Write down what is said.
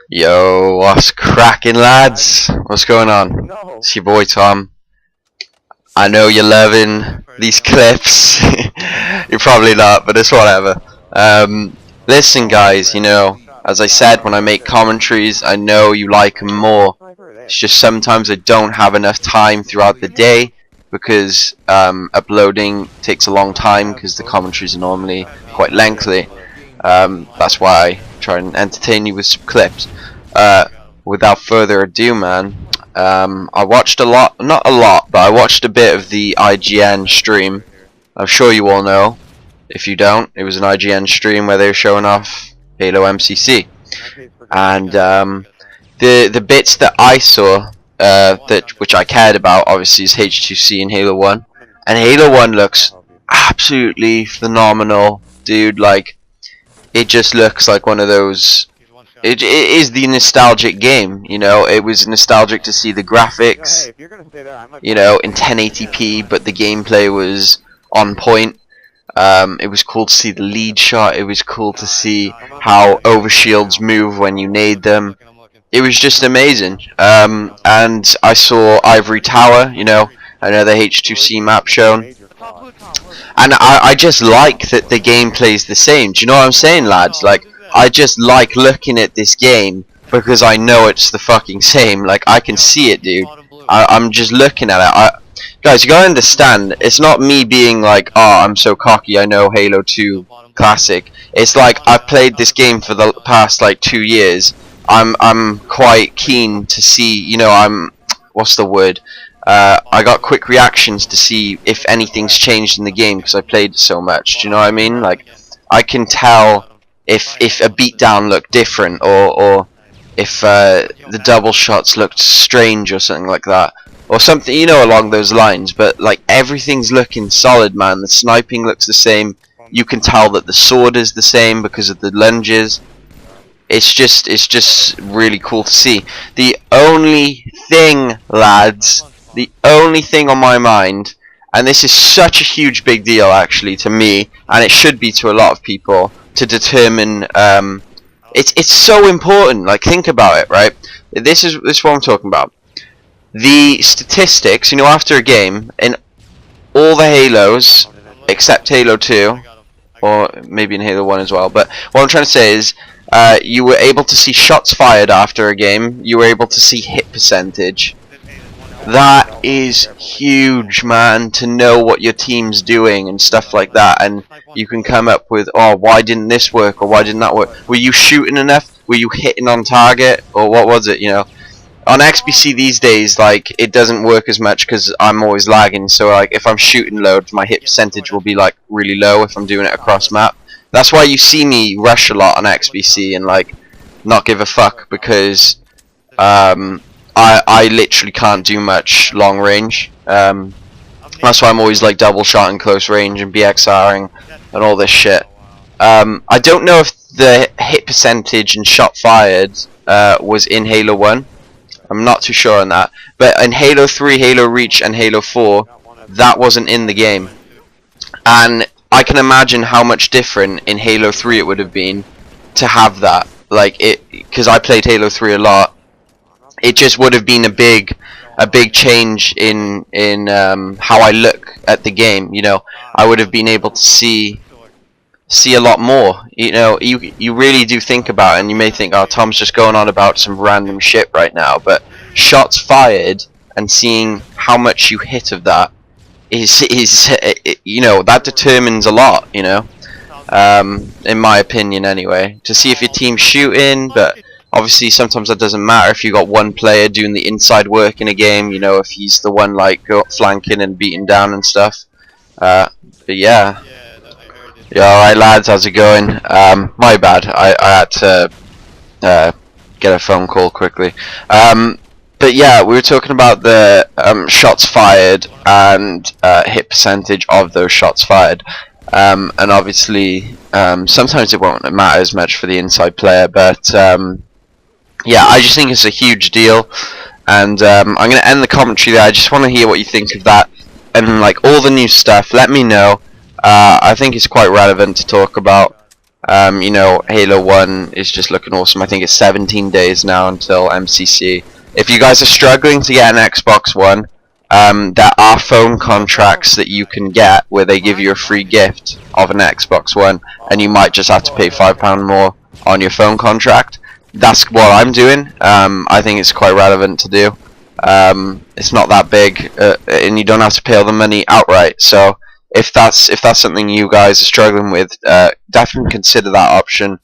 Yo, what's cracking, lads? What's going on? It's your boy Tom. I know you're loving these clips. You're probably not, but it's whatever. Listen, guys, as I said, when I make commentaries, I know you like them more. It's just sometimes I don't have enough time throughout the day because uploading takes a long time because the commentaries are normally quite lengthy. That's why I try and entertain you with some clips. Without further ado, man, I watched not a lot, but I watched a bit of the IGN stream. I'm sure you all know. If you don't, it was an IGN stream where they were showing off Halo MCC, and the bits that I saw, which I cared about, obviously, is H2C and Halo 1, and Halo 1 looks absolutely phenomenal, dude. Like, it just looks like one of those. It is the nostalgic game, It was nostalgic to see the graphics, in 1080p, but the gameplay was on point. It was cool to see the lead shot. It was cool to see how overshields move when you nade them. It was just amazing. And I saw Ivory Tower, another H2C map shown. And I just like that the gameplay is the same. Do you know what I'm saying, lads? Like, I just like looking at this game because I know it's the fucking same. Like, I can see it, dude. I'm just looking at it. Guys, you gotta understand, it's not me being like, oh, I'm so cocky, I know Halo 2 Classic. It's like, I've played this game for the past, 2 years. I'm quite keen to see, what's the word? I got quick reactions to see if anything's changed in the game because I played it so much. Do you know what I mean? Like, I can tell if a beatdown looked different, or if the double shots looked strange or something like that, or something, along those lines. But like, everything's looking solid, man. The sniping looks the same. You can tell that the sword is the same because of the lunges. It's just really cool to see. The only thing, lads, the only thing on my mind, and this is such a huge big deal actually to me, and it should be to a lot of people, to determine, it's so important. Like, think about it, right? This is what I'm talking about. The statistics, after a game, in all the Halos, except Halo 2, or maybe in Halo 1 as well, but what I'm trying to say is, you were able to see shots fired after a game, you were able to see hit percentage. That is huge, man, to know what your team's doing and stuff like that, and you can come up with, oh, why didn't this work, or why didn't that work? Were you shooting enough? Were you hitting on target? Or what was it, On XBC these days, like, it doesn't work as much because I'm always lagging, so like, if I'm shooting loads, my hit percentage will be like really low if I'm doing it across map. That's why you see me rush a lot on XBC and like not give a fuck, because I literally can't do much long range. That's why I'm always like double shotting close range and BXRing and all this shit. I don't know if the hit percentage and shot fired was in Halo 1. I'm not too sure on that. But in Halo 3, Halo Reach, and Halo 4, that wasn't in the game. And I can imagine how much different in Halo 3 it would have been to have that. Like, because I played Halo 3 a lot. It just would have been a big change in how I look at the game. I would have been able to see a lot more. You really do think about it, and you may think, oh, Tom's just going on about some random shit right now, but shots fired and seeing how much you hit of that is that determines a lot, in my opinion anyway, to see if your team's shooting. But obviously sometimes that doesn't matter if you got one player doing the inside work in a game, if he's the one like flanking and beating down and stuff. But yeah. Yeah, alright lads, how's it going? My bad, I had to get a phone call quickly. But yeah, we were talking about the shots fired and hit percentage of those shots fired. And obviously, sometimes it won't matter as much for the inside player, but yeah, I just think it's a huge deal. And I'm going to end the commentary there. I just want to hear what you think of that, and like all the new stuff. Let me know. I think it's quite relevant to talk about. You know, Halo 1 is just looking awesome. I think it's 17 days now until MCC. If you guys are struggling to get an Xbox One, there are phone contracts that you can get where they give you a free gift of an Xbox One, and you might just have to pay £5 more on your phone contract. That's what I'm doing. I think it's quite relevant to do. It's not that big, and you don't have to pay all the money outright. So if that's something you guys are struggling with, definitely consider that option.